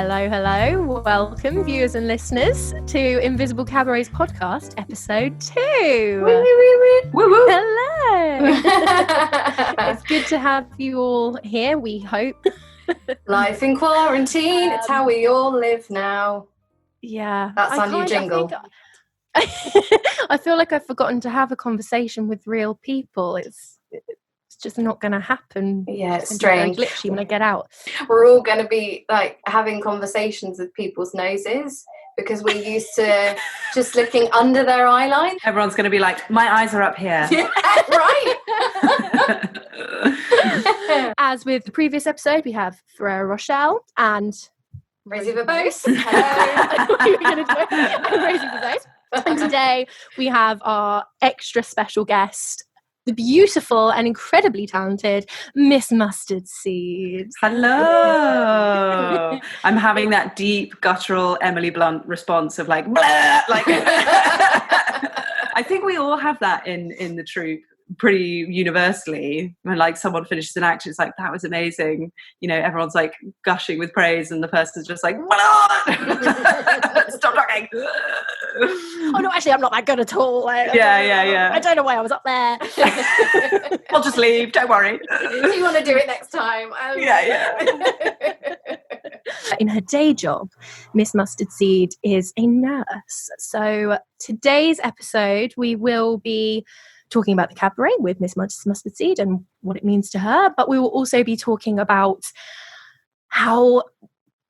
Hello. Welcome, viewers and listeners, to Invisible Cabaret's podcast, episode 2. Woo-woo. Hello. It's good to have you all here, we hope. Life in quarantine, it's how we all live now. Yeah. That's our new jingle. I feel like I've forgotten to have a conversation with real people. It's just not going to happen. Yeah, it's strange. Glitchy when I get out. We're all going to be like having conversations with people's noses because we're used to just looking under their eye line. Everyone's going to be like, my eyes are up here. Yeah, right. As with the previous episode, we have Ferrero, Rochelle and Rosie Verbose. Hello. You were going to do it. And Rosie Verbose. And today we have our extra special guest, the beautiful and incredibly talented Miss Mustardseed. Hello. I'm having that deep, guttural Emily Blunt response of like, blah, like. I think we all have that in the troupe pretty universally. When like someone finishes an act, it's like, that was amazing. You know, everyone's like gushing with praise and the person's just like, stop talking. Oh no, actually I'm not that good at all. Yeah. I don't know why I was up there. I'll just leave, don't worry. Do you want to do it next time? Yeah. In her day job, Miss Mustardseed is a nurse. So today's episode we will be talking about the cabaret with Miss Mustardseed and what it means to her, but we will also be talking about how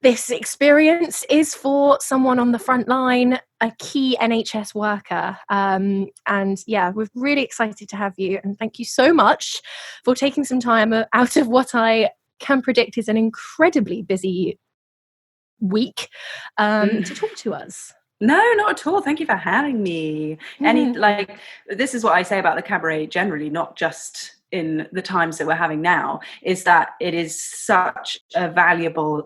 this experience is for someone on the front line, a key NHS worker. And yeah, we're really excited to have you. And thank you so much for taking some time out of what I can predict is an incredibly busy week to talk to us. No, not at all. Thank you for having me. This is what I say about the cabaret generally, not just in the times that we're having now, is that it is such a valuable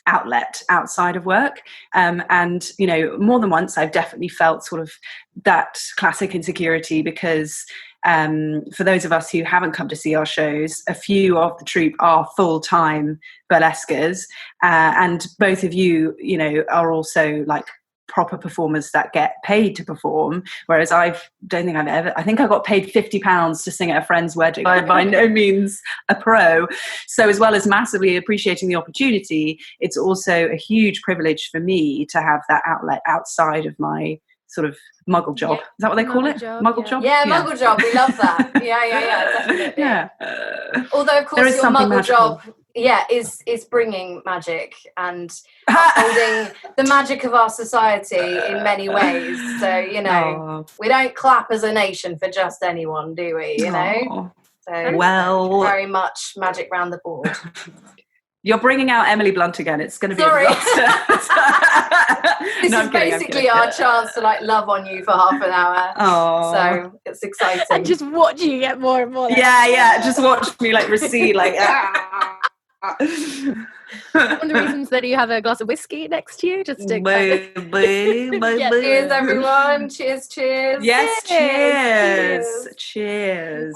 outlet outside of work. And, you know, more than once I've definitely felt sort of that classic insecurity because for those of us who haven't come to see our shows, a few of the troupe are full-time burlesquers. And both of you, you know, are also like proper performers that get paid to perform, whereas I think I got paid £50 to sing at a friend's wedding. I'm by no means a pro. So as well as massively appreciating the opportunity, it's also a huge privilege for me to have that outlet outside of my sort of muggle job. Is that what they call it? Muggle job? Yeah, muggle job. We love that. Yeah, definitely. Yeah. Although, of course, your muggle job is bringing magic and upholding the magic of our society in many ways. So, you know, we don't clap as a nation for just anyone, do we? You know? So, well, very much magic round the board. You're bringing out Emily Blunt again. It's going to be a disaster. This is basically our chance to like love on you for half an hour. Oh, so it's exciting. And just watch you get more and more. Yeah. Just watch me like recede, like. One of the reasons that you have a glass of whiskey next to you, just to cheers, everyone. Cheers. Yes, cheers.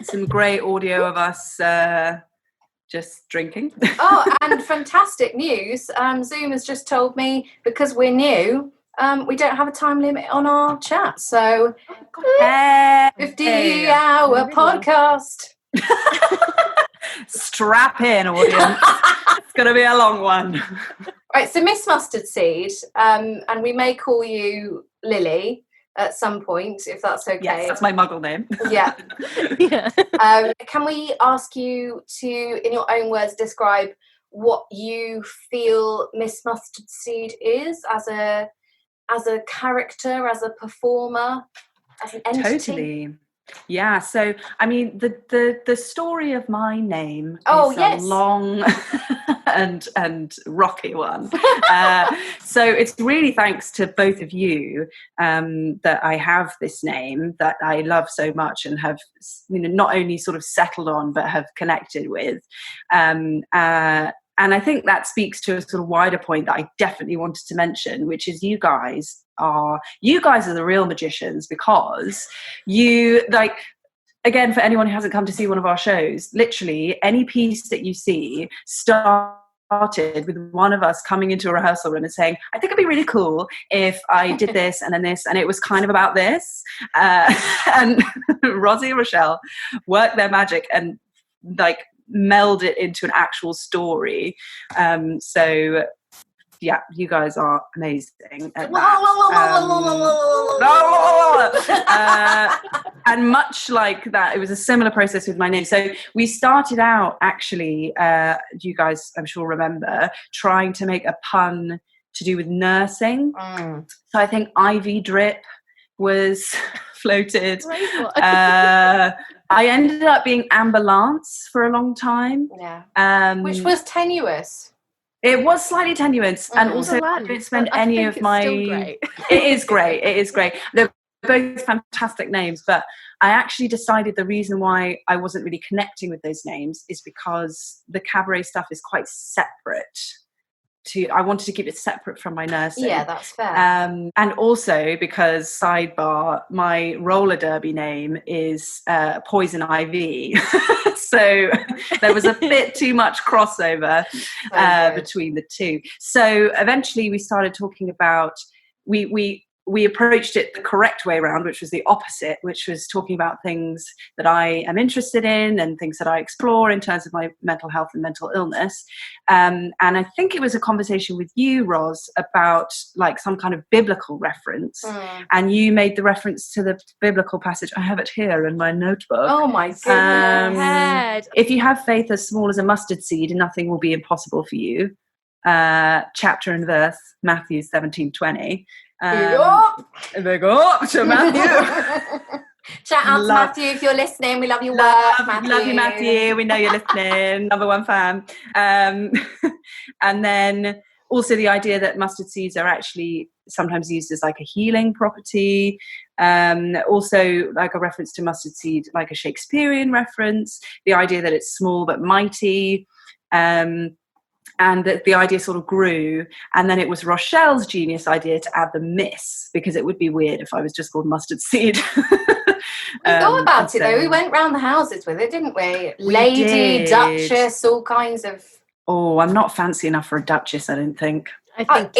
Some great audio of us just drinking. Oh, and fantastic news. Zoom has just told me, because we're new, we don't have a time limit on our chat. So 50-hour podcast. Strap in, audience. It's going to be a long one. Right, so Miss Mustardseed, and we may call you Lily at some point, if that's okay. Yes, that's my muggle name. Yeah. Can we ask you to, in your own words, describe what you feel Miss Mustardseed is as a character, as a performer, as an entity? Totally. Yeah, so I mean the story of my name is a long and rocky one. So it's really thanks to both of you that I have this name that I love so much and have, you know, not only sort of settled on but have connected with. And I think that speaks to a sort of wider point that I definitely wanted to mention, which is you guys are the real magicians, because you, like, again, for anyone who hasn't come to see one of our shows, literally any piece that you see starts started with one of us coming into a rehearsal room and saying, I think it'd be really cool if I did this and then this, and it was kind of about this. And Rosie and Rochelle worked their magic and like meld it into an actual story. So yeah, you guys are amazing at that. And much like that, it was a similar process with my name. So we started out actually, you guys I'm sure remember, trying to make a pun to do with nursing. So I think IV drip was floated. I ended up being ambulance for a long time. Yeah. Which was tenuous. It was slightly tenuous, and also I didn't spend any of my. It is great. It is great. They're both fantastic names, but I actually decided the reason why I wasn't really connecting with those names is because the cabaret stuff is quite separate. I wanted to keep it separate from my nursing. Yeah, that's fair. And also because, sidebar, my roller derby name is Poison Ivy. So there was a bit too much crossover between the two. So eventually we started talking about, we approached it the correct way around, which was the opposite, which was talking about things that I am interested in and things that I explore in terms of my mental health and mental illness. And I think it was a conversation with you, Ros, about like some kind of biblical reference. And you made the reference to the biblical passage. I have it here in my notebook. Oh my goodness. If you have faith as small as a mustard seed, nothing will be impossible for you. Chapter and verse, Matthew 17:20. Big up to Matthew. Shout out to Matthew if you're listening. We love your work, Matthew. Love you, Matthew. We know you're listening. Number one fan. And then also the idea that mustard seeds are actually sometimes used as like a healing property. Also like a reference to mustard seed, like a Shakespearean reference. The idea that it's small but mighty. And the idea sort of grew, and then it was Rochelle's genius idea to add the Miss, because it would be weird if I was just called Mustard Seed. We thought about it though. We went round the houses with it, didn't we? Lady, Duchess, all kinds of. Oh, I'm not fancy enough for a Duchess, I don't think. I think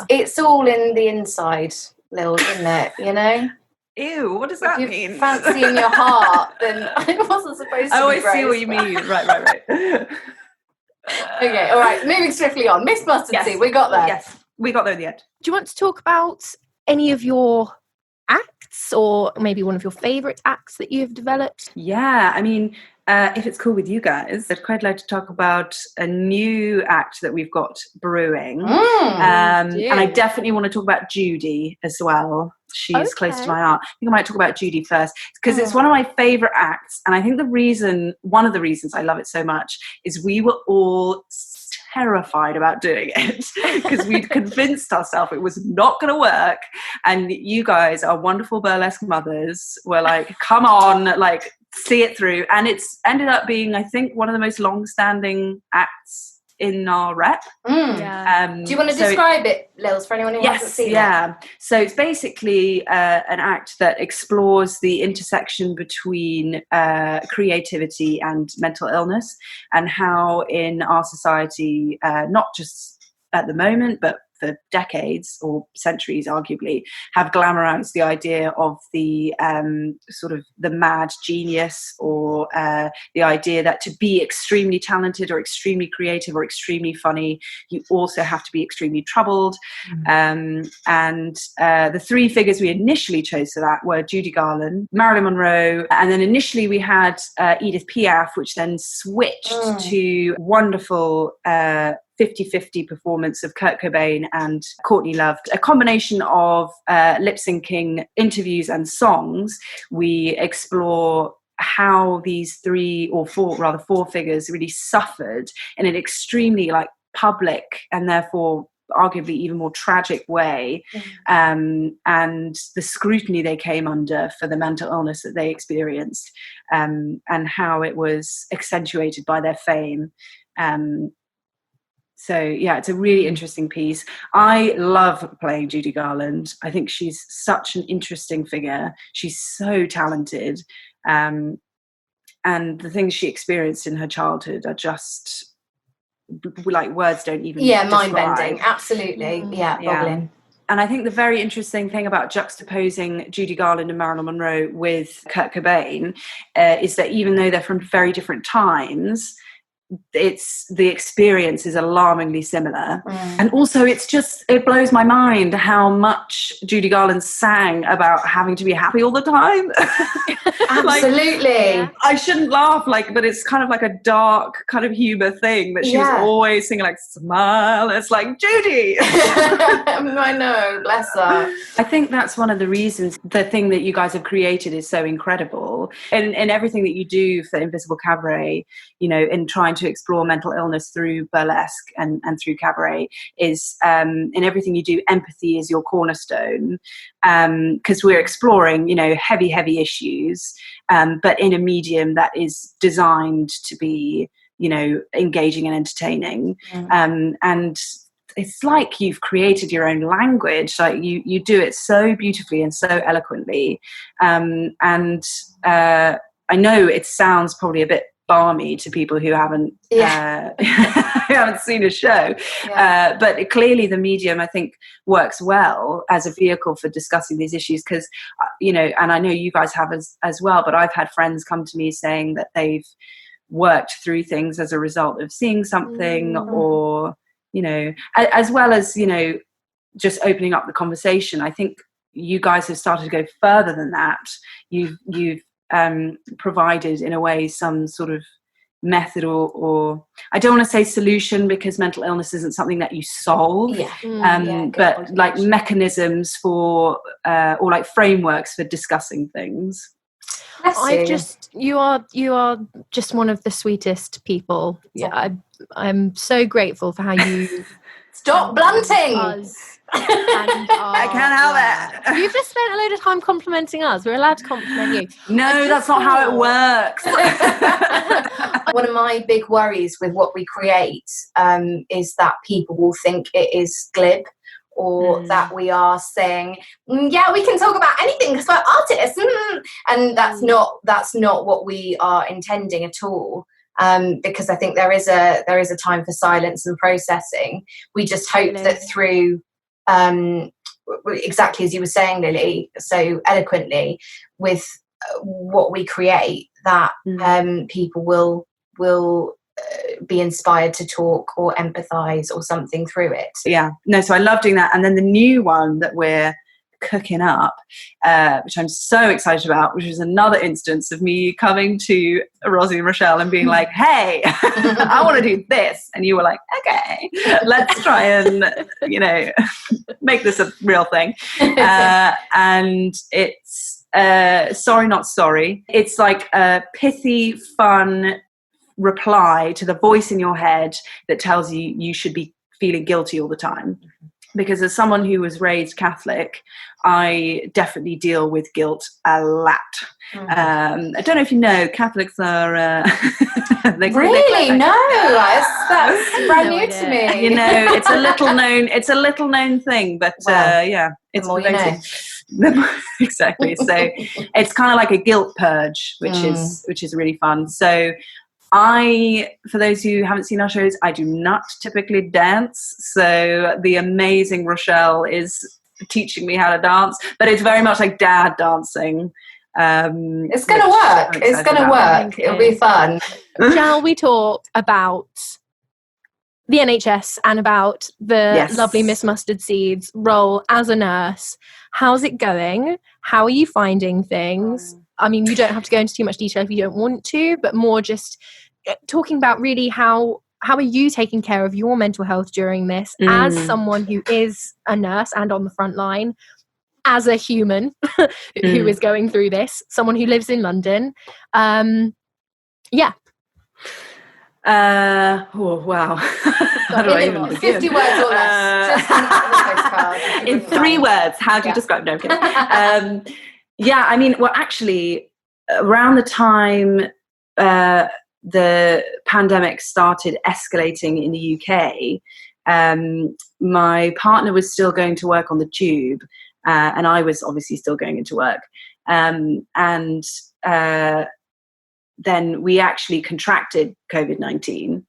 it's all in the inside, Lil, isn't it? You know. Ew, what does that mean? Fancy in your heart, then it wasn't supposed to. Oh, be I see what you mean. Right. Okay, all right, moving swiftly on. Miss Mustardseed, we got there. Yes, we got there in the end. Do you want to talk about any of your acts, or maybe one of your favourite acts that you have developed? Yeah, I mean, if it's cool with you guys, I'd quite like to talk about a new act that we've got brewing. And I definitely want to talk about Judy as well. She's close to my heart. I think I might talk about Judy first, because it's one of my favourite acts. And I think one of the reasons I love it so much is we were all terrified about doing it because we'd convinced ourselves it was not going to work. And you guys, our wonderful burlesque mothers, were like, come on, like, see it through. And it's ended up being, I think, one of the most long-standing acts in our rep. Do you want to describe it, Lils, for anyone who hasn't seen it? So it's basically an act that explores the intersection between creativity and mental illness, and how in our society, not just at the moment, but for decades or centuries, arguably, have glamorized the idea of the sort of the mad genius, or the idea that to be extremely talented or extremely creative or extremely funny, you also have to be extremely troubled. And the three figures we initially chose for that were Judy Garland, Marilyn Monroe, and then initially we had Edith Piaf, which then switched to wonderful 50-50 performance of Kurt Cobain and Courtney Love, a combination of lip syncing, interviews and songs. We explore how these four figures really suffered in an extremely like public and therefore arguably even more tragic way, and the scrutiny they came under for the mental illness that they experienced, and how it was accentuated by their fame. So yeah, it's a really interesting piece. I love playing Judy Garland. I think she's such an interesting figure. She's so talented. And the things she experienced in her childhood are just like words don't even mind-bending, absolutely. Boggling. And I think the very interesting thing about juxtaposing Judy Garland and Marilyn Monroe with Kurt Cobain is that even though they're from very different times, the experience is alarmingly similar. And also it blows my mind how much Judy Garland sang about having to be happy all the time. Absolutely. I shouldn't laugh, but it's kind of like a dark kind of humor thing that she was always singing, like, smile. It's like, Judy. I know, bless her. I think that's one of the reasons the thing that you guys have created is so incredible. And everything that you do for Invisible Cabaret, in trying to explore mental illness through burlesque and through cabaret is, in everything you do, empathy is your cornerstone, because we're exploring, heavy issues, but in a medium that is designed to be, engaging and entertaining. And it's like you've created your own language. Like you do it so beautifully and so eloquently. And I know it sounds probably a bit balmy to people who haven't haven't seen a show, but clearly the medium, I think, works well as a vehicle for discussing these issues, because and I know you guys have as well, but I've had friends come to me saying that they've worked through things as a result of seeing something, or as well as just opening up the conversation. I think you guys have started to go further than that. You've provided, in a way, some sort of method or I don't want to say solution, because mental illness isn't something that you solve, but like mechanisms for or like frameworks for discussing things. You are just one of the sweetest people. I'm so grateful for how you stop blunting us. I can't help it. You've just spent a load of time complimenting us. We're allowed to compliment you. No, that's not how it works. One of my big worries with what we create is that people will think it is glib, or that we are saying, we can talk about anything because we're artists, and that's not what we are intending at all. Because I think there is a time for silence and processing. We just hope that through exactly as you were saying, Lily, so eloquently, with what we create, that people will be inspired to talk or empathize or something through it. So I love doing that. And then the new one that we're cooking up, which I'm so excited about, which is another instance of me coming to Rosie and Rochelle and being like, hey, I want to do this, and you were like, okay, let's try and make this a real thing. And it's Sorry Not Sorry. It's like a pithy, fun reply to the voice in your head that tells you you should be feeling guilty all the time. Because as someone who was raised Catholic, I definitely deal with guilt a lot. I don't know if you know, Catholics are... really? No, that's brand new to me. It's a little known thing, but it's amazing. Exactly. So it's kind of like a guilt purge, which is really fun. So for those who haven't seen our shows, I do not typically dance. So the amazing Rochelle is teaching me how to dance, but it's very much like dad dancing. It's going to work. It's going to work. It'll be fun. Shall we talk about the NHS and about the lovely Miss Mustardseed's role as a nurse? How's it going? How are you finding things? I mean, you don't have to go into too much detail if you don't want to, but more just talking about really how are you taking care of your mental health during this as someone who is a nurse and on the front line, as a human who is going through this, someone who lives in London. Oh, wow. How do I even begin? 50 words or less. Just in 3 words, how do you describe? No, I'm kidding. I mean, well, actually, around the time the pandemic started escalating in the UK, my partner was still going to work on the tube, and I was obviously still going into work. And then we actually contracted COVID-19.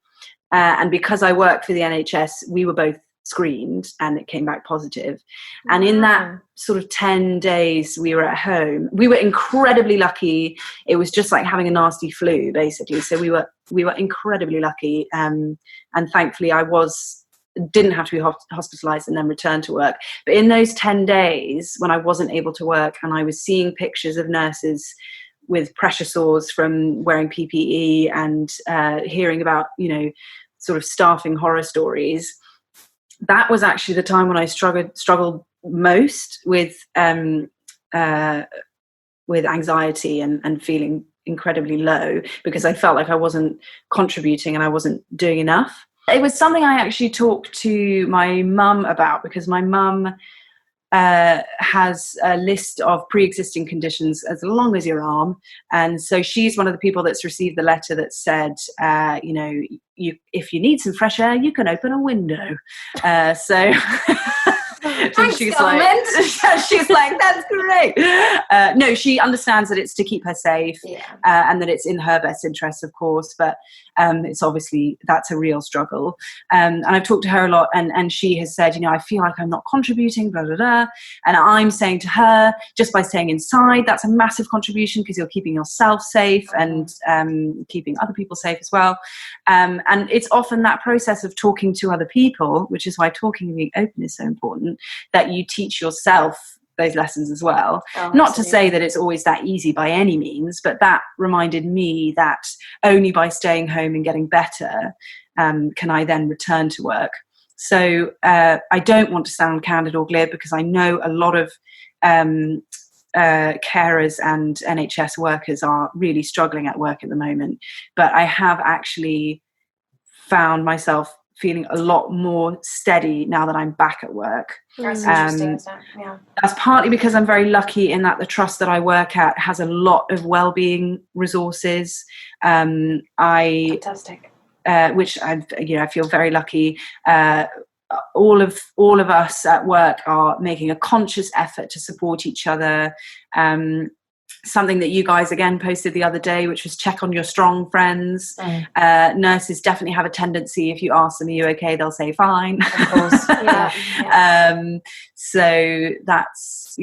And because I work for the NHS, we were both screened and it came back positive. And in that sort of 10 days we were at home, we were incredibly lucky. It was just like having a nasty flu, basically. So we were incredibly lucky. And thankfully I didn't have to be hospitalized and then return to work. But in those 10 days when I wasn't able to work and I was seeing pictures of nurses with pressure sores from wearing PPE and hearing about, sort of staffing horror stories, that was actually the time when I struggled most with anxiety and feeling incredibly low, because I felt like I wasn't contributing and I wasn't doing enough. It was something I actually talked to my mum about, because my mum has a list of pre-existing conditions as long as your arm, and so she's one of the people that's received the letter that said, if you need some fresh air, you can open a window. So Thanks, she's like, that's great. No, she understands that it's to keep her safe, and that it's in her best interest, of course, but it's obviously, that's a real struggle. And I've talked to her a lot, and she has said, I feel like I'm not contributing, blah, blah, blah. And I'm saying to her, just by staying inside, that's a massive contribution, because you're keeping yourself safe and keeping other people safe as well. And it's often that process of talking to other people, which is why talking and being open is so important, that you teach yourself those lessons as well. Not to say that it's always that easy by any means, but that reminded me that only by staying home and getting better can I then return to work. So I don't want to sound candid or glib, because I know a lot of carers and NHS workers are really struggling at work at the moment, but I have actually found myself feeling a lot more steady now that I'm back at work. That's interesting, isn't it? Yeah. That's partly because I'm very lucky in that the trust that I work at has a lot of wellbeing resources. Fantastic. Which I feel very lucky. All of us at work are making a conscious effort to support each other. Something that you guys again posted the other day, which was check on your strong friends. Nurses definitely have a tendency, if you ask them, are you okay, they'll say fine. Of course. So that's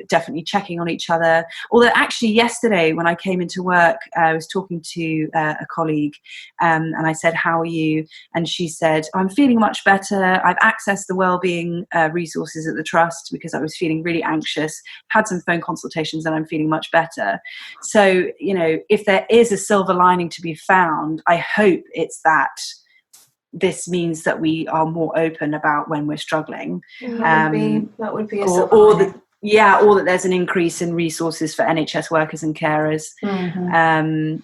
definitely checking on each other. Although actually yesterday when I came into work, I was talking to a colleague, and I said, how are you? And she said, I'm feeling much better. I've accessed the wellbeing resources at the trust because I was feeling really anxious, had some phone consultations, and I'm feeling much better. So if there is a silver lining to be found, I hope it's that this means that we are more open about when we're struggling. That would be a silver lining. Or that there's an increase in resources for NHS workers and carers. And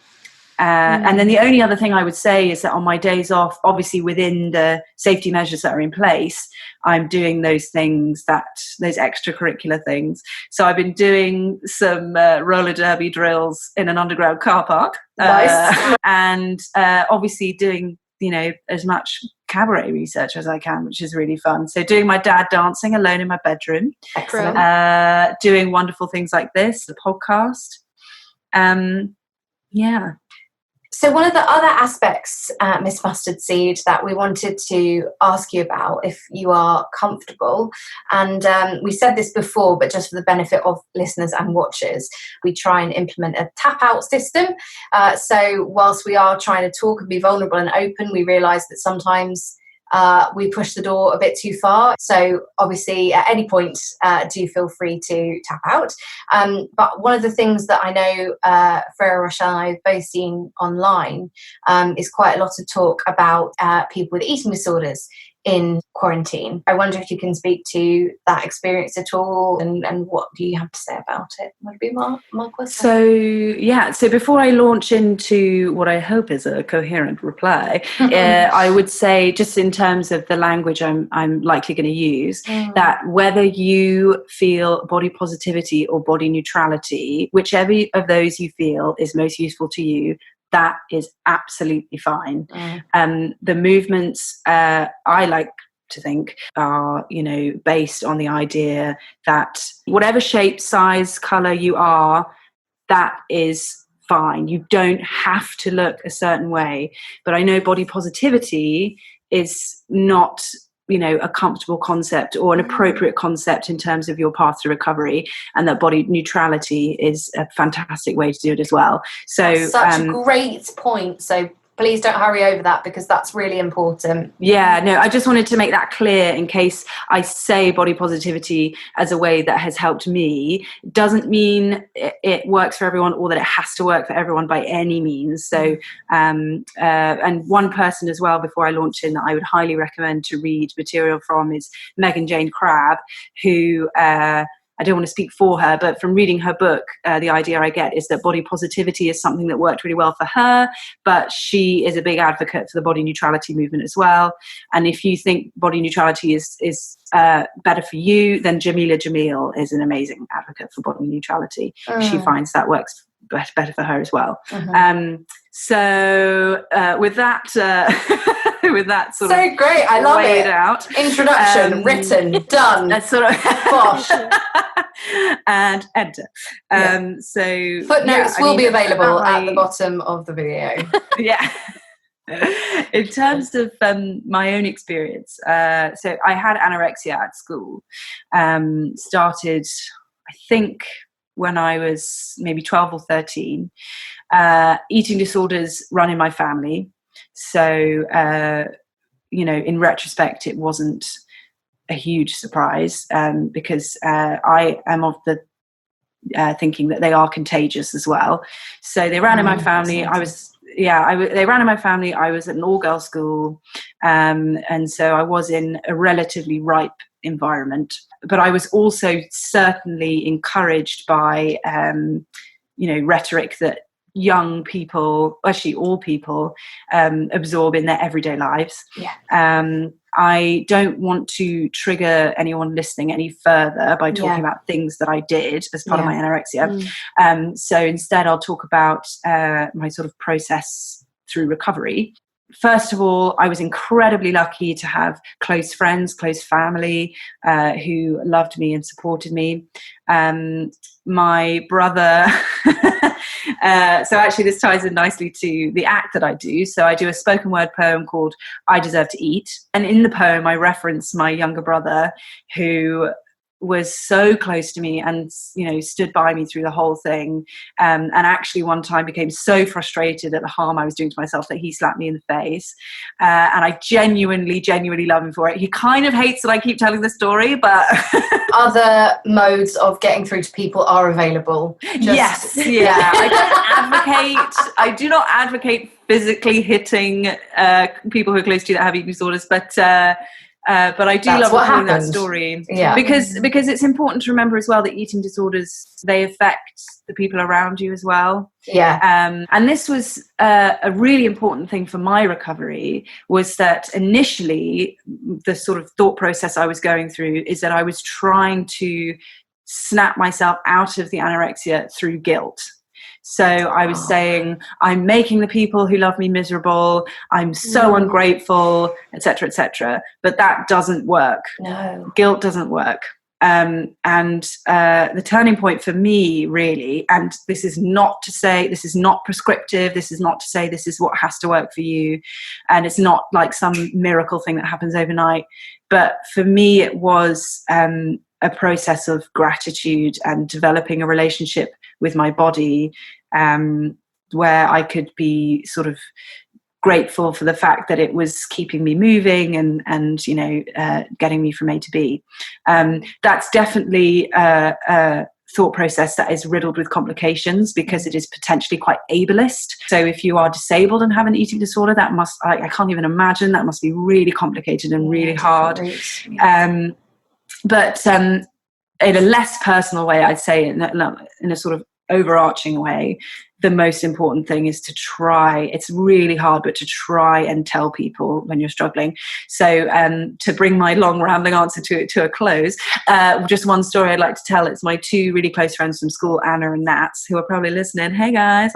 then the only other thing I would say is that on my days off, obviously within the safety measures that are in place, I'm doing those things, those extracurricular things. So I've been doing some roller derby drills in an underground car park. Nice. And obviously doing as much cabaret research as I can, which is really fun. So doing my dad dancing alone in my bedroom. Excellent. Doing wonderful things like this, the podcast. So one of the other aspects, Miss Mustardseed, that we wanted to ask you about, if you are comfortable, and we said this before, but just for the benefit of listeners and watchers, we try and implement a tap-out system. So whilst we are trying to talk and be vulnerable and open, we realise that sometimes we push the door a bit too far. So obviously at any point do feel free to tap out. But one of the things that I know Ferrero, Rochelle and I have both seen online is quite a lot of talk about people with eating disorders in quarantine. I wonder if you can speak to that experience at all, and what do you have to say about it? Would be my question. So before I launch into what I hope is a coherent reply, I would say, just in terms of the language I'm likely going to use, that whether you feel body positivity or body neutrality, whichever of those you feel is most useful to you, that is absolutely fine. The movements, I like to think, are based on the idea that whatever shape, size, colour you are, that is fine. You don't have to look a certain way. But I know body positivity is not, a comfortable concept or an appropriate concept in terms of your path to recovery, and that body neutrality is a fantastic way to do it as well. So that's such a great point. So please don't hurry over that, because that's really important. Yeah, no, I just wanted to make that clear in case I say body positivity as a way that has helped me. Doesn't mean it works for everyone, or that it has to work for everyone by any means. So, and one person as well, before I launch in, that I would highly recommend to read material from is Megan Jane Crabb, who... I don't want to speak for her, but from reading her book, the idea I get is that body positivity is something that worked really well for her, but she is a big advocate for the body neutrality movement as well. And if you think body neutrality is better for you, then Jamila Jamil is an amazing advocate for body neutrality. She finds that works better for her as well. So with that... with that sort of great, I love it. Out. Introduction written, done. That's sort of bosh. And enter. So footnotes will be available at the bottom of the video. Yeah. In terms of my own experience, so I had anorexia at school. Started, I think, when I was maybe 12 or 13. Eating disorders run in my family. So, in retrospect, it wasn't a huge surprise, because I am of the thinking that they are contagious as well. So they ran in my family. They ran in my family. I was at an all-girls school, and so I was in a relatively ripe environment. But I was also certainly encouraged by, rhetoric that young people, actually all people, absorb in their everyday lives. I don't want to trigger anyone listening any further by talking about things that I did as part of my anorexia. So instead I'll talk about my sort of process through recovery. First of all, I was incredibly lucky to have close friends, close family, who loved me and supported me. My brother, so actually this ties in nicely to the act that I do. So I do a spoken word poem called I Deserve to Eat. And in the poem, I reference my younger brother, who was so close to me and, stood by me through the whole thing. And actually one time became so frustrated at the harm I was doing to myself that he slapped me in the face. And I genuinely love him for it. He kind of hates that I keep telling the story, but... Other modes of getting through to people are available. Yes. I do not advocate physically hitting people who are close to you that have eating disorders, but I do love telling that story, because it's important to remember as well that eating disorders, they affect the people around you as well. And this was a really important thing for my recovery, was that initially the sort of thought process I was going through is that I was trying to snap myself out of the anorexia through guilt. So I was saying, I'm making the people who love me miserable. I'm so ungrateful, etc., etc. But that doesn't work. No. Guilt doesn't work. And the turning point for me, really, and this is not to say, this is not prescriptive. This is not to say this is what has to work for you. And it's not like some miracle thing that happens overnight. But for me, it was a process of gratitude and developing a relationship with my body, where I could be sort of grateful for the fact that it was keeping me moving and getting me from A to B. That's definitely a thought process that is riddled with complications, because it is potentially quite ableist. So if you are disabled and have an eating disorder, that must, I can't even imagine, that must be really complicated and really hard. But in a less personal way, I'd say, in a sort of overarching way, the most important thing is to try. It's really hard, but to try and tell people when you're struggling. So to bring my long rambling answer to a close, just one story I'd like to tell. It's my two really close friends from school, Anna and Nats, who are probably listening. Hey guys.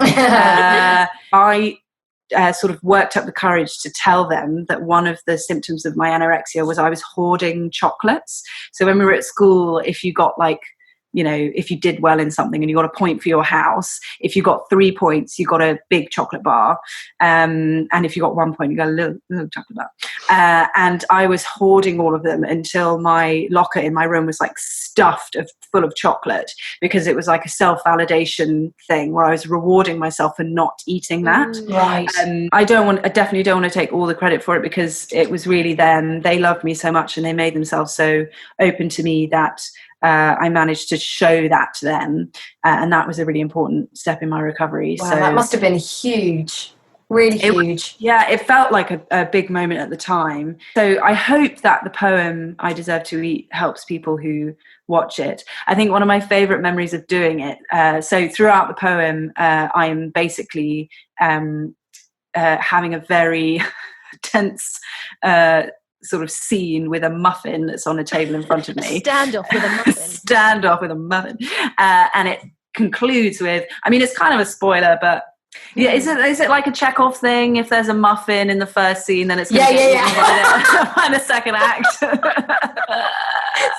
I sort of worked up the courage to tell them that one of the symptoms of my anorexia was I was hoarding chocolates. So when we were at school, if you got like if you did well in something and you got a point for your house, if you got 3 points, you got a big chocolate bar. And if you got 1 point, you got a little chocolate bar. And I was hoarding all of them until my locker in my room was like stuffed full of chocolate, because it was like a self-validation thing where I was rewarding myself for not eating that. Right. I definitely don't want to take all the credit for it, because it was really them. They loved me so much and they made themselves so open to me that I managed to show that to them, and that was a really important step in my recovery. Wow, so that must have been huge, really huge. It felt like a big moment at the time. So I hope that the poem "I Deserve to Eat" helps people who watch it. I think one of my favourite memories of doing it, so throughout the poem, I am basically having a very tense sort of scene with a muffin that's on a table in front of me. Standoff with a muffin. Standoff with a muffin. And it concludes with, I mean, it's kind of a spoiler, but yeah, is it like a Chekhov thing? If there's a muffin in the first scene, then it's going to get eaten by the second act.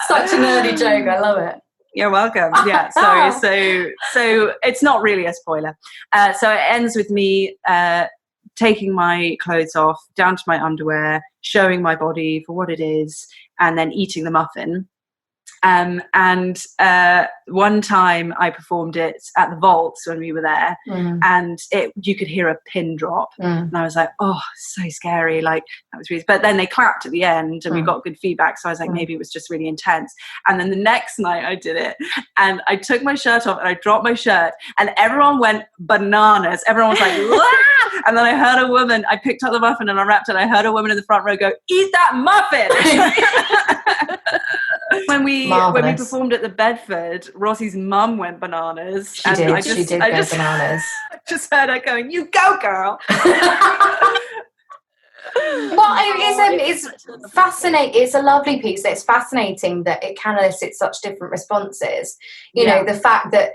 Such an early joke. I love it. You're welcome. Yeah, sorry. So it's not really a spoiler. So it ends with me taking my clothes off, down to my underwear, showing my body for what it is, and then eating the muffin. And one time I performed it at the Vaults when we were there, and you could hear a pin drop, and I was like, oh, so scary. Like, that was really, but then they clapped at the end and we got good feedback. So I was like, maybe it was just really intense. And then the next night I did it, and I took my shirt off and I dropped my shirt, and everyone went bananas. Everyone was like, wah! And then I heard a woman, I picked up the muffin and I wrapped it. I heard a woman in the front row go, eat that muffin. When we performed at the Bedford, Rosie's mum went bananas. She did go bananas. I just heard her going, "You go, girl." Well, it's fascinating. It's a lovely piece. It's fascinating that it can elicit such different responses. You know, the fact that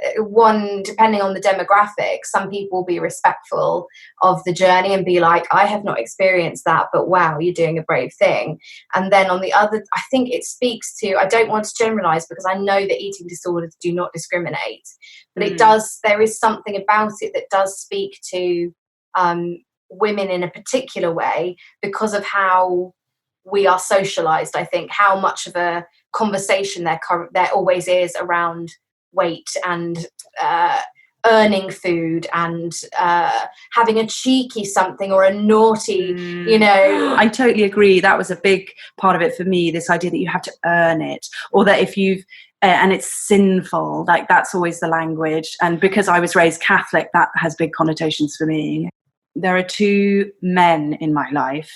depending on the demographic, some people will be respectful of the journey and be like, I have not experienced that, but wow, you're doing a brave thing. And then on the other, I think it speaks to, I don't want to generalize because I know that eating disorders do not discriminate, but it does, there is something about it that does speak to women in a particular way because of how we are socialized. I think how much of a conversation there always is around weight and earning food and having a cheeky something or a naughty, you know. I totally agree. That was a big part of it for me, this idea that you have to earn it, or that if you've and it's sinful, like that's always the language. And because I was raised Catholic, that has big connotations for me. There are two men in my life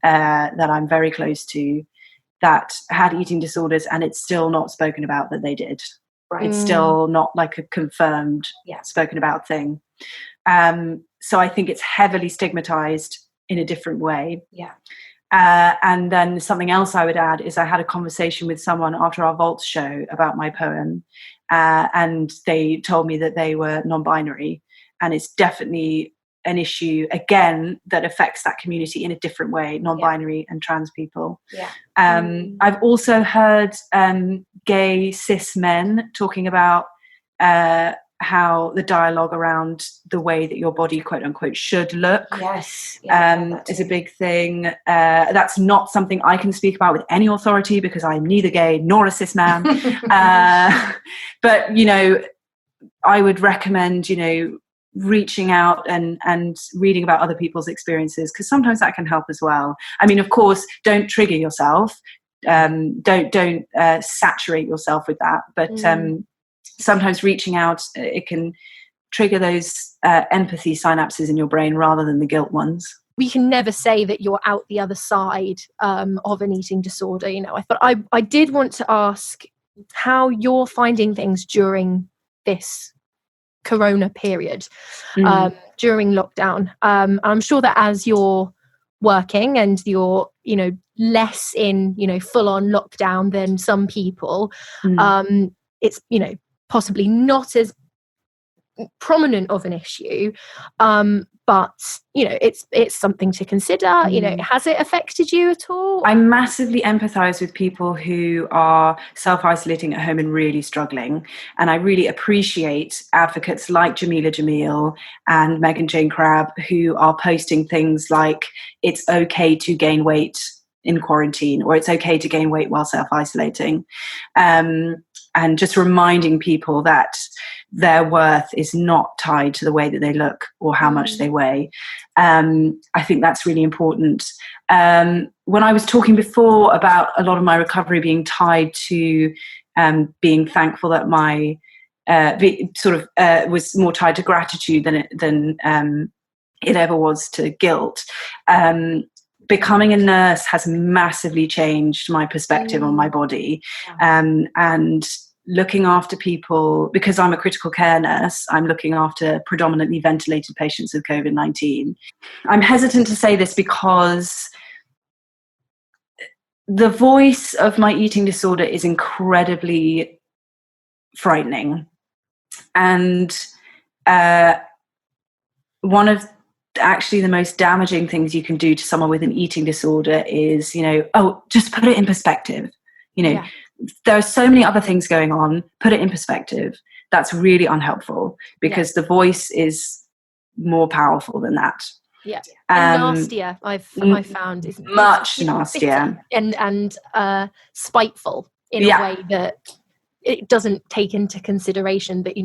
that I'm very close to that had eating disorders, and it's still not spoken about that they did. Right. It's still not like a confirmed, spoken about thing. So I think it's heavily stigmatized in a different way. Yeah. And then something else I would add is I had a conversation with someone after our Vaults show about my poem, and they told me that they were non-binary, and it's definitely an issue again that affects that community in a different way, non-binary and trans people. I've also heard gay cis men talking about how the dialogue around the way that your body quote unquote should look is a big thing. That's not something I can speak about with any authority because I'm neither gay nor a cis man. But you know, I would recommend, you know, reaching out and reading about other people's experiences, because sometimes that can help as well. I mean, of course, don't trigger yourself, don't saturate yourself with that, but sometimes reaching out, it can trigger those empathy synapses in your brain rather than the guilt ones. We can never say that you're out the other side of an eating disorder, you know. But I did want to ask how you're finding things during this Corona period, during lockdown. I'm sure that as you're working and you're, you know, less in, you know, full on lockdown than some people, it's, you know, possibly not as prominent of an issue. but it's something to consider. Has it affected you at all? I massively empathize with people who are self-isolating at home and really struggling, and I really appreciate advocates like Jamila Jamil and Megan Jane Crabb who are posting things like it's okay to gain weight in quarantine, or it's okay to gain weight while self-isolating, and just reminding people that their worth is not tied to the way that they look or how much they weigh. I think that's really important. When I was talking before about a lot of my recovery being tied to being thankful that my was more tied to gratitude than it ever was to guilt. Becoming a nurse has massively changed my perspective on my body, and looking after people, because I'm a critical care nurse, I'm looking after predominantly ventilated patients with COVID-19. I'm hesitant to say this because the voice of my eating disorder is incredibly frightening. And one of actually the most damaging things you can do to someone with an eating disorder is, just put it in perspective. There are so many other things going on. Put it in perspective. That's really unhelpful, because the voice is more powerful than that. Yeah, and nastier. I found is much nastier and spiteful in a way that it doesn't take into consideration that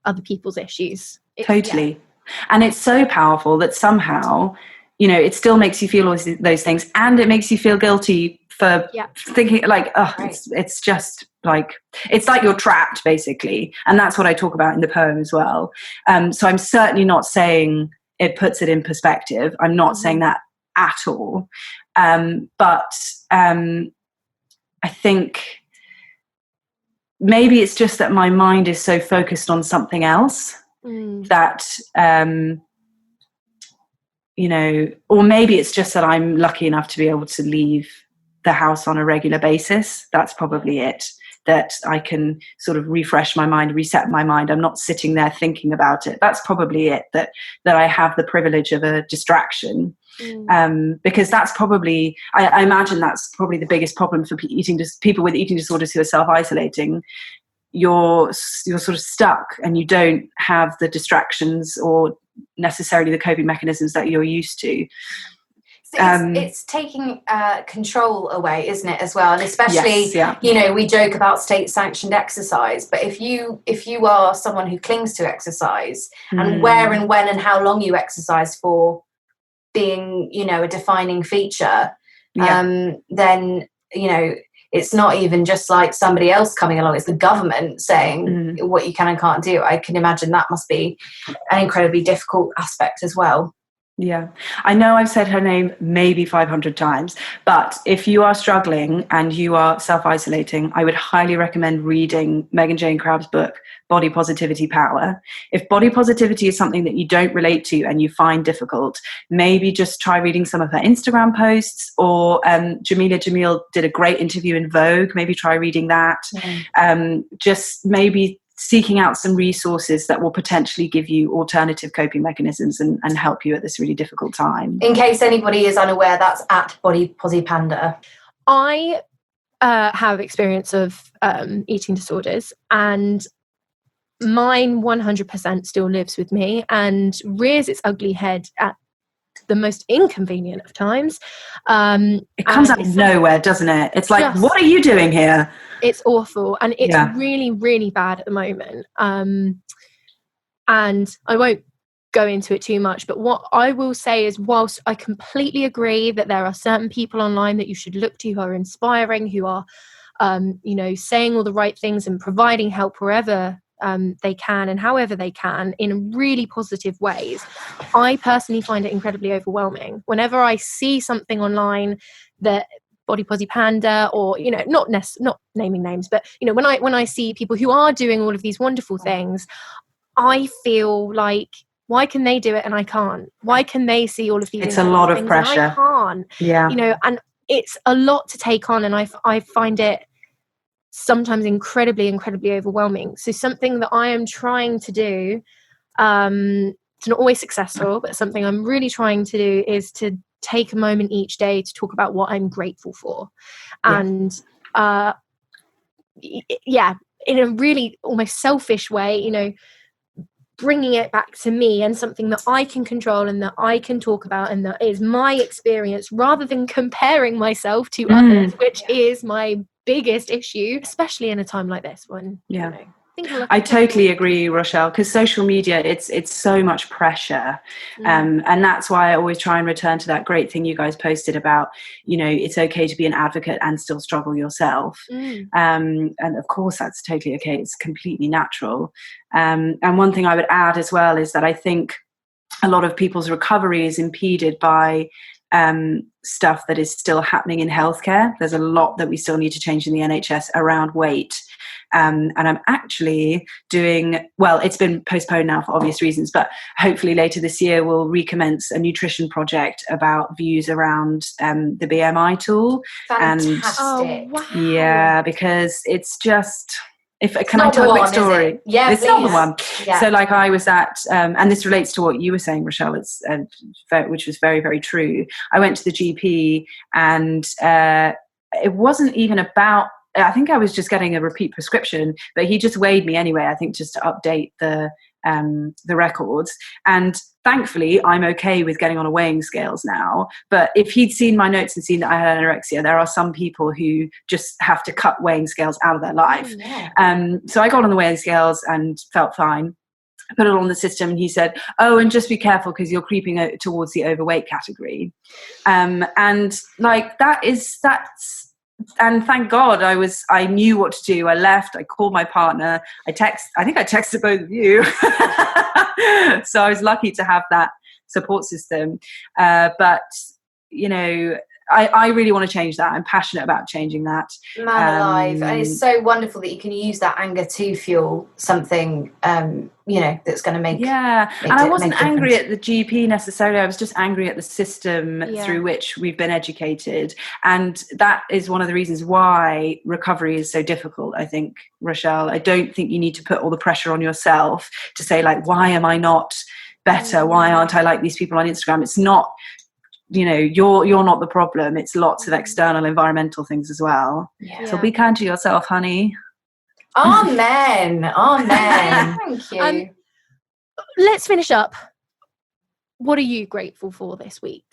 other people's issues. Totally, and it's so powerful that somehow it still makes you feel all those things, and it makes you feel guilty for thinking like, it's just like, it's like you're trapped basically. And that's what I talk about in the poem as well. So I'm certainly not saying it puts it in perspective. I'm not saying that at all. But I think maybe it's just that my mind is so focused on something else that, or maybe it's just that I'm lucky enough to be able to leave the house on a regular basis. That's probably it, that I can sort of refresh my mind, reset my mind. I'm not sitting there thinking about it. That's probably it, that I have the privilege of a distraction. Because that's probably, I imagine that's probably the biggest problem for people with eating disorders who are self-isolating. You're sort of stuck, and you don't have the distractions or necessarily the coping mechanisms that you're used to. It's taking control away, isn't it, as well? And especially, we joke about state-sanctioned exercise, but if you are someone who clings to exercise, and where and when and how long you exercise for being, a defining feature, then, it's not even just like somebody else coming along, it's the government saying what you can and can't do. I can imagine that must be an incredibly difficult aspect as well. Yeah, I know I've said her name maybe 500 times, but if you are struggling and you are self-isolating, I would highly recommend reading Megan Jane Crabb's book, Body Positivity Power. If body positivity is something that you don't relate to and you find difficult, maybe just try reading some of her Instagram posts, or Jamila Jamil did a great interview in Vogue. Maybe try reading that. Just maybe seeking out some resources that will potentially give you alternative coping mechanisms and help you at this really difficult time. In case anybody is unaware, that's at Body Posi Panda. I have experience of eating disorders, and mine 100% still lives with me and rears its ugly head at the most inconvenient of times. It comes out of nowhere, doesn't it? It's like, what are you doing here? It's awful, and it's really, really bad at the moment. And I won't go into it too much, but what I will say is, whilst I completely agree that there are certain people online that you should look to who are inspiring, who are, saying all the right things and providing help wherever they can and however they can in really positive ways, I personally find it incredibly overwhelming whenever I see something online that Body Posi Panda, or not naming names, but when I see people who are doing all of these wonderful things, I feel like, why can they do it and I can't? Why can they see all of these? It's a lot of pressure. I can't. And it's a lot to take on, and I find it sometimes incredibly, incredibly overwhelming. So something that I am trying to do It's not always successful, but something I'm really trying to do is to take a moment each day to talk about what I'm grateful for. And in a really almost selfish way, you know, bringing it back to me and something that I can control and that I can talk about and that is my experience, rather than comparing myself to others, which is my biggest issue, especially in a time like this when, you know, I totally agree, Rochelle, because social media, it's so much pressure. And that's why I always try and return to that great thing you guys posted about, you know, it's okay to be an advocate and still struggle yourself. And of course, that's totally okay. It's completely natural. And one thing I would add as well is that I think a lot of people's recovery is impeded by stuff that is still happening in healthcare. There's a lot that we still need to change in the NHS around weight. And I'm actually doing, well, it's been postponed now for obvious reasons, but hopefully later this year we'll recommence a nutrition project about views around the BMI tool. Fantastic. Yeah, because it's just... Can I tell a quick story? Yeah, it's please. Not the one. Yeah. So, like, I was at, and this relates to what you were saying, Rochelle. It's which was very, very true. I went to the GP, and it wasn't even about. I think I was just getting a repeat prescription, but he just weighed me anyway. I think just to update the records. And thankfully, I'm okay with getting on a weighing scales now. But if he'd seen my notes and seen that I had anorexia, there are some people who just have to cut weighing scales out of their life. So I got on the weighing scales and felt fine. I put it on the system, and he said, "Oh, and just be careful because you're creeping towards the overweight category." And like that's. And thank God I knew what to do. I left, I called my partner, I think I texted both of you. So I was lucky to have that support system. But, you know, I really want to change that. I'm passionate about changing that. Man alive. And it's so wonderful that you can use that anger to fuel something, you know, that's going to make... Yeah. And I wasn't angry at the GP necessarily. I was just angry at the system through which we've been educated. And that is one of the reasons why recovery is so difficult, I think, Rochelle. I don't think you need to put all the pressure on yourself to say, like, why am I not better? Why aren't I like these people on Instagram? It's not... You know, you're not the problem. It's lots of external environmental things as well. So be kind to yourself, honey. Amen. Amen. Thank you. Let's finish up. What are you grateful for this week?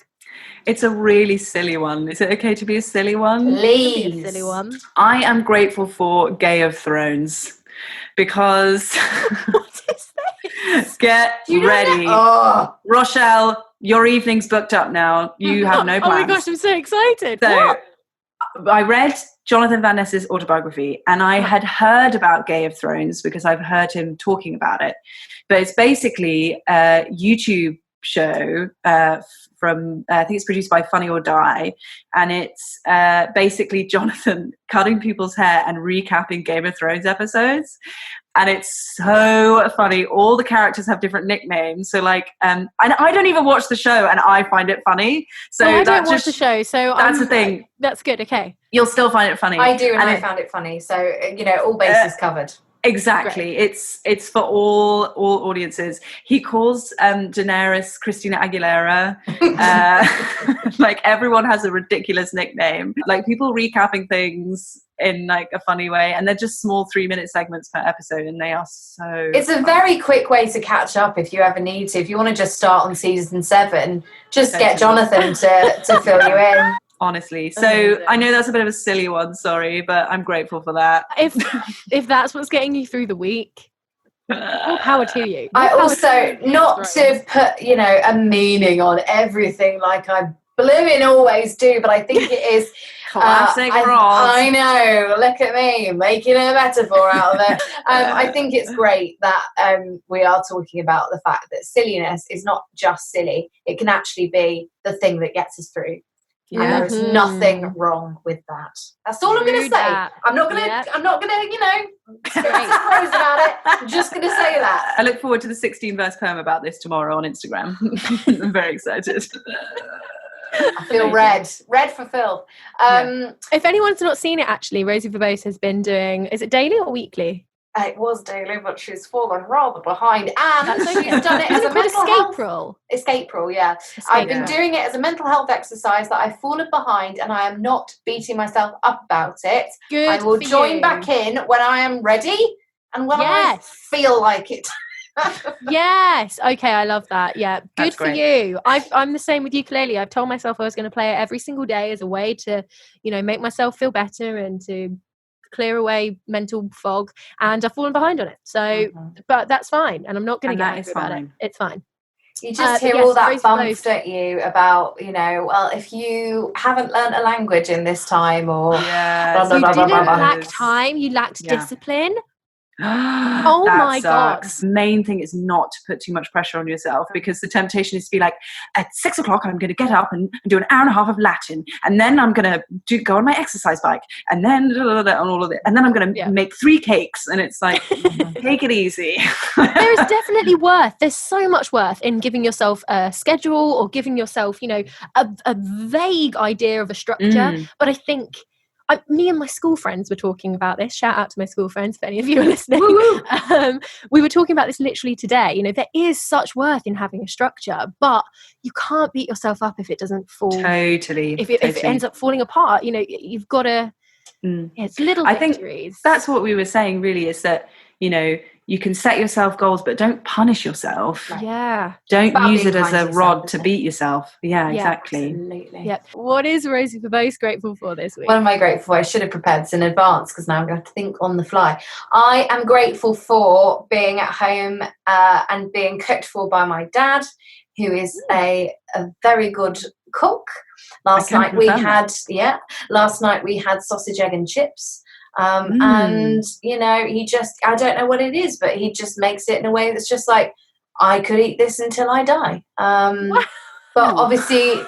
It's a really silly one. Is it okay to be a silly one? Please. Be a silly one. I am grateful for Game of Thrones because What is this? Get ready. Rochelle, your evening's booked up now. You have no plans. Oh my gosh, I'm so excited. So what? I read Jonathan Van Ness's autobiography, and I had heard about Game of Thrones because I've heard him talking about it. But it's basically a YouTube show from I think it's produced by Funny or Die, and it's basically Jonathan cutting people's hair and recapping Game of Thrones episodes. And it's so funny. All the characters have different nicknames. So like, and I don't even watch the show, and I find it funny. So I don't watch the show, so that's the thing. That's good. Okay, you'll still find it funny. I do, and I found it funny. So you know, all bases covered. Exactly. Great. It's for all audiences. He calls Daenerys Christina Aguilera. Like everyone has a ridiculous nickname. Like people recapping things in like a funny way, and they're just small 3-minute segments per episode, and they are so it's a very quick way to catch up if you ever need to. If you want to just start on season 7, just get Jonathan to fill you in. Honestly. So I know that's a bit of a silly one, sorry, but I'm grateful for that. If that's what's getting you through the week, more power to you. I also, not to put, you know, a meaning on everything like I blooming always do, but I think it is classic Ross. I know, look at me making a metaphor out of it. I think it's great that we are talking about the fact that silliness is not just silly. It can actually be the thing that gets us through. Yeah. And there is nothing wrong with that. That's all I'm going to say. I'm not going to, you know, prose about it. I'm just going to say that. I look forward to the 16-verse poem about this tomorrow on Instagram. I'm very excited. I feel red for Phil. If anyone's not seen it, actually, Rosie Verbose has been doing, is it daily or weekly? It was daily, but she's fallen rather behind. And she's done it as a mental escape rule. Escape rule, yeah. I've been doing it as a mental health exercise that I've fallen behind, and I am not beating myself up about it. Good. I will join back in when I am ready and when I feel like it. Yes. Okay, I love that. Yeah, good for you. I'm the same with ukulele. I've told myself I was going to play it every single day as a way to, make myself feel better and to clear away mental fog, and I've fallen behind on it. So, but that's fine, and I'm not going to get angry about it. It's fine. You just hear all that bump, don't you, about, well, if you haven't learned a language in this time, or you didn't lack time, you lacked discipline. Oh my God. The main thing is not to put too much pressure on yourself, because the temptation is to be like, at 6 o'clock I'm going to get up and do an hour and a half of Latin, and then I'm going to go on my exercise bike, and then and all of it, and then I'm going to make 3 cakes, and it's like, take it easy. There is definitely there's so much worth in giving yourself a schedule, or giving yourself a vague idea of a structure. But I think me and my school friends were talking about this. Shout out to my school friends if any of you are listening. We were talking about this literally today. There is such worth in having a structure, but you can't beat yourself up if it doesn't fall. Totally. If it ends up falling apart, you've got to. It's little victories. I think that's what we were saying. Really, is that you can set yourself goals, but don't punish yourself. Yeah. Don't use it as a rod to beat yourself. Yeah, exactly. Absolutely. Yeah. What is Rosie Verbose grateful for this week? What am I grateful for? I should have prepared this in advance, because now I'm going to have to think on the fly. I am grateful for being at home and being cooked for by my dad, who is a very good cook. Last night we had sausage, egg and chips. And he just, I don't know what it is, but he just makes it in a way that's just like, I could eat this until I die. But obviously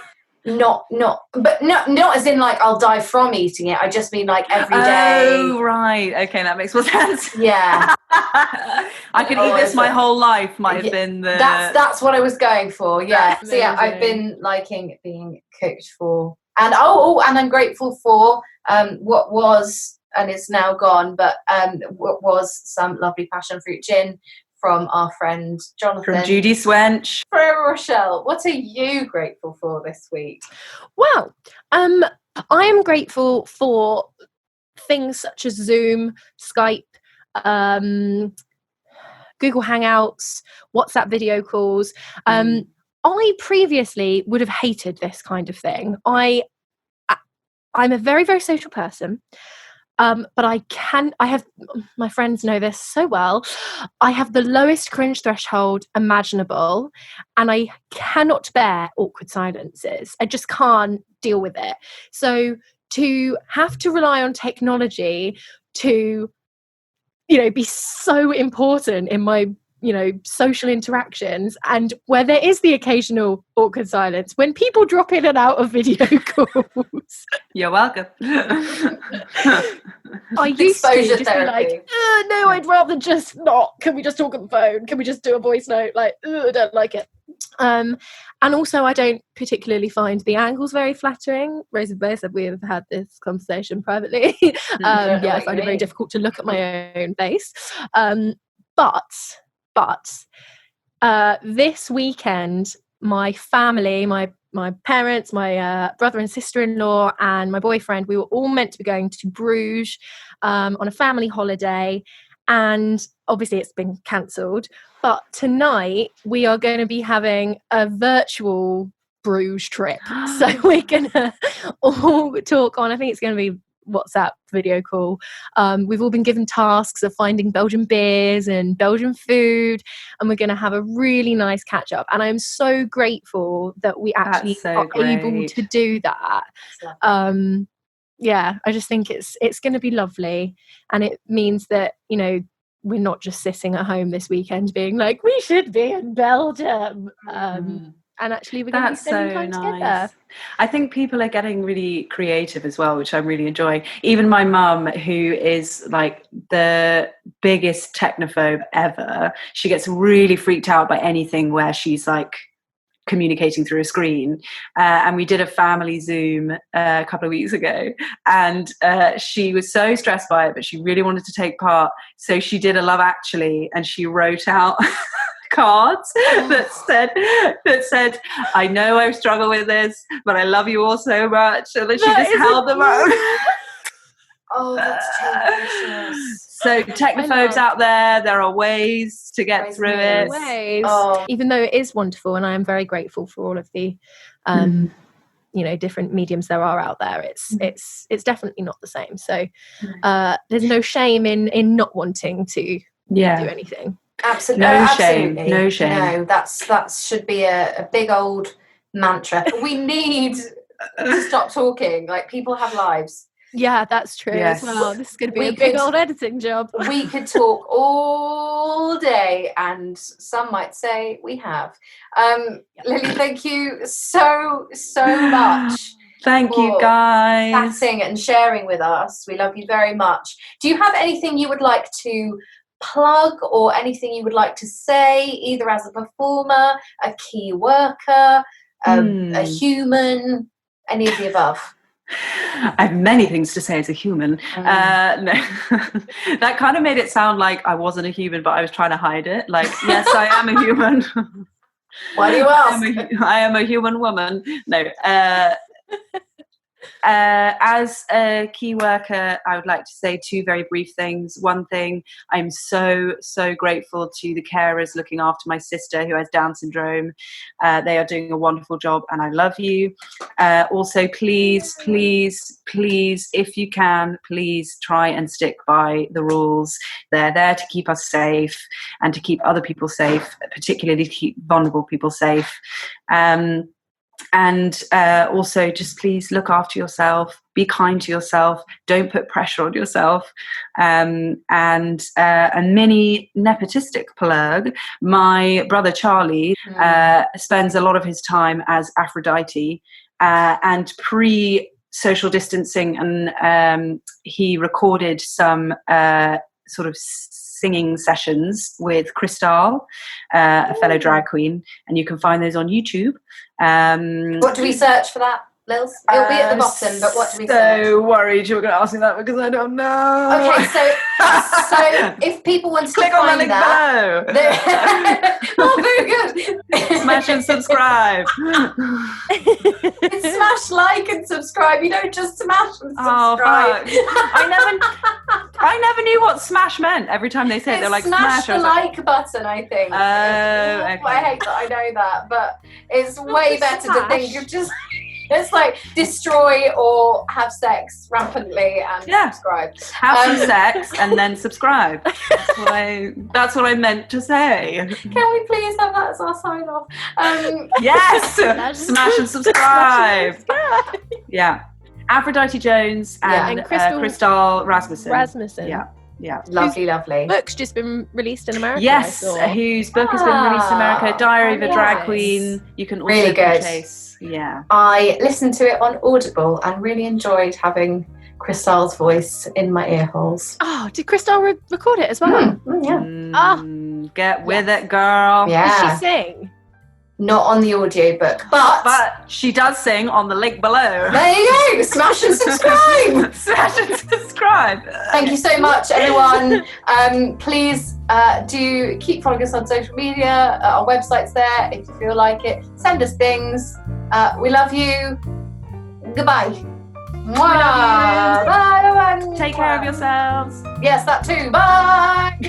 not as in like I'll die from eating it. I just mean like every day. Oh, right. Okay, that makes more sense. Yeah. I could eat this my whole life might have been the... That's what I was going for, yeah. So yeah, I've been liking being cooked for. And and I'm grateful for what was, and it's now gone, but what was some lovely passion fruit gin from our friend Jonathan. From Judy Swench. Ferrero Rochelle. What are you grateful for this week? Well, I am grateful for things such as Zoom, Skype, Google Hangouts, WhatsApp video calls. I previously would have hated this kind of thing. I'm a very, very social person. But I have, my friends know this so well, I have the lowest cringe threshold imaginable, and I cannot bear awkward silences. I just can't deal with it. So to have to rely on technology to, be so important in my, social interactions, and where there is the occasional awkward silence when people drop in and out of video calls. You're welcome. I used to just be like, no, I'd rather just not. Can we just talk on the phone? Can we just do a voice note? Like, I don't like it. And also, I don't particularly find the angles very flattering. Rosie Verbose said we have had this conversation privately. I find it very difficult to look at my own face. But this weekend, my family, my parents, my brother and sister-in-law, and my boyfriend, we were all meant to be going to Bruges on a family holiday, and obviously it's been cancelled. But tonight we are going to be having a virtual Bruges trip, so we're going to all talk on, I think it's going to be WhatsApp video call. We've all been given tasks of finding Belgian beers and Belgian food, and we're going to have a really nice catch up, and I'm so grateful that we actually are able to do that. I just think it's going to be lovely, and it means that we're not just sitting at home this weekend being like, we should be in Belgium. And actually we're going to be spending time together. I think people are getting really creative as well, which I'm really enjoying. Even my mum, who is like the biggest technophobe ever, she gets really freaked out by anything where she's like communicating through a screen, and we did a family Zoom a couple of weeks ago, and she was so stressed by it, but she really wanted to take part, so she did a Love Actually, and she wrote out cards that said, I know I struggle with this, but I love you all so much, and then she just held them out. Oh, that's delicious. So technophobes out there are ways to get through it. Even though it is wonderful, and I am very grateful for all of the different mediums there are out there, it's definitely not the same. So there's no shame in not wanting to do anything. Absolutely. No shame. No, that should be a big old mantra. We need to stop talking. Like, people have lives. Yeah, that's true as well. This is going to be a big old editing job. We could talk all day, and some might say we have. Lily, thank you so much. Thank you, guys. Chatting and sharing with us. We love you very much. Do you have anything you would like to plug, or anything you would like to say, either as a performer, a key worker, a human, any of the above? I have many things to say as a human. No. That kind of made it sound like I wasn't a human, but I was trying to hide it. Like, yes, I am a human. Why do you ask? I am a human woman. No. As a key worker, I would like to say two very brief things. One thing, I'm so grateful to the carers looking after my sister who has Down syndrome. They are doing a wonderful job, and I love you. Also, please, if you can, please try and stick by the rules. They're there to keep us safe and to keep other people safe, particularly to keep vulnerable people safe. And also, just please look after yourself, be kind to yourself, don't put pressure on yourself. And a mini nepotistic plug, my brother Charlie spends a lot of his time as Aphrodite, and pre-social distancing, and he recorded some sort of singing sessions with Crystal, a fellow drag queen, and you can find those on YouTube. What do we search for that, Lils? It'll be at the bottom, but what do we search? So worried you were going to ask me that, because I don't know. Okay, so if people want to click on the link below. Oh, very good. Smash and subscribe. It's smash like and subscribe. You don't just smash and subscribe. Oh, fuck. I never knew what smash meant. Every time they say it, they're like smash smash. the like button, I think. Oh, okay. I hate that I know that, but it's way better to think of just... It's like destroy or have sex rampantly and subscribe. Have some sex and then subscribe. That's what I meant to say. Can we please have that as our sign off? Yes! Smash and subscribe. Yeah. Aphrodite Jones and Crystal Rasmussen. Yeah. Lovely. Book's just been released in America. Yes, whose book has been released in America, Diary of a Drag Queen. You can also purchase. Yeah. I listened to it on Audible and really enjoyed having Crystal's voice in my ear holes. Oh, did Crystal record it as well? Get with it, girl. Yeah. Did she sing? Not on the audiobook, but she does sing on the link below. There you go. Smash and subscribe. Smash and subscribe. Thank you so much, everyone. Please do keep following us on social media. Our website's there if you feel like it. Send us things. We love you. Goodbye. We love you. Bye. Take care of yourselves. Yes, that too. Bye.